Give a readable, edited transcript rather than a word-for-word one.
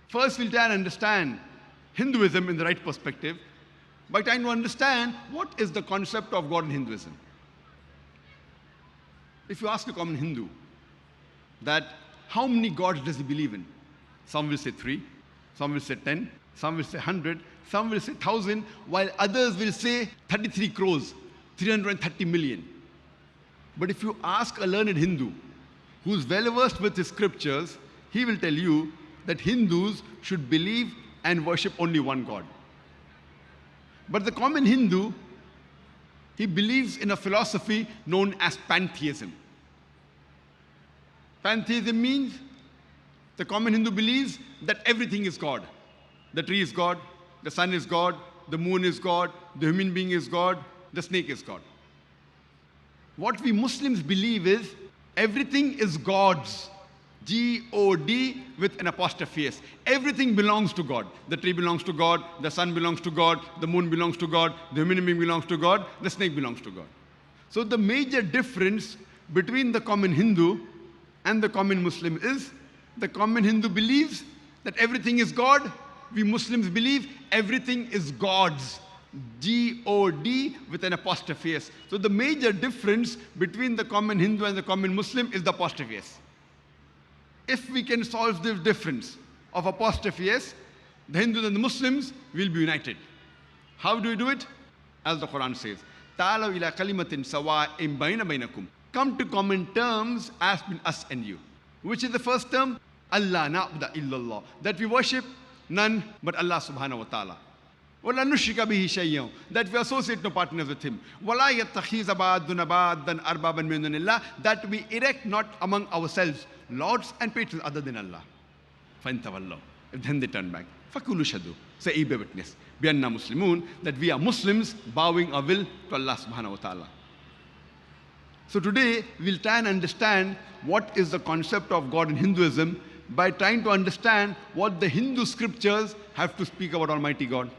First, we'll try and understand Hinduism in the right perspective by trying to understand what is the concept of God in Hinduism. If you ask a common Hindu that how many gods does he believe in? Some will say 3, some will say 10, some will say 100, some will say 1,000, while others will say 33 crores, 330 million. But if you ask a learned Hindu who's well versed with his scriptures, he will tell you that Hindus should believe and worship only one God. But the common Hindu, he believes in a philosophy known as pantheism. Pantheism means the common Hindu believes that everything is God. The tree is God, the sun is God, the moon is God, the human being is God, the snake is God. What we Muslims believe is everything is God's. G-O-D with an apostrophe S. Everything belongs to God. The tree belongs to God, the sun belongs to God, the moon belongs to God, the human being belongs to God, the snake belongs to God. So the major difference between the common Hindu and the common Muslim is the common Hindu believes that everything is God. We Muslims believe everything is God's. G-O-D with an apostrophe S. So the major difference between the common Hindu and the common Muslim is the apostrophe S. If we can solve the difference of apostrophe S, the Hindus and the Muslims will be united. How do we do it? As the Quran says, "Ta'alaw ila kalimatin sawa'in bayna bainakum." Come to common terms as between us and you. Which is the first term? Allah na'budu illallah. That we worship none but Allah subhanahu wa ta'ala. وَلَا نُشْرِكَ بِهِ شَيْئًا. That we associate no partners with Him. وَلَا يَتَّخِذَ بَعْضُنَا بَعْضًا أَرْبَابًا مِن دُونِ اللَّهِ. That we erect not among ourselves lords and patrons other than Allah. فَإِن تَوَلَّوْا. If then they turn back, فَقُولُوا شَهِدُوا. Say, ye bear witness, بِأَنَّا مُسْلِمُونَ, that we are Muslims bowing our will to Allah subhanahu wa ta'ala. So today, we'll try and understand what is the concept of God in Hinduism by trying to understand what the Hindu scriptures have to speak about Almighty God.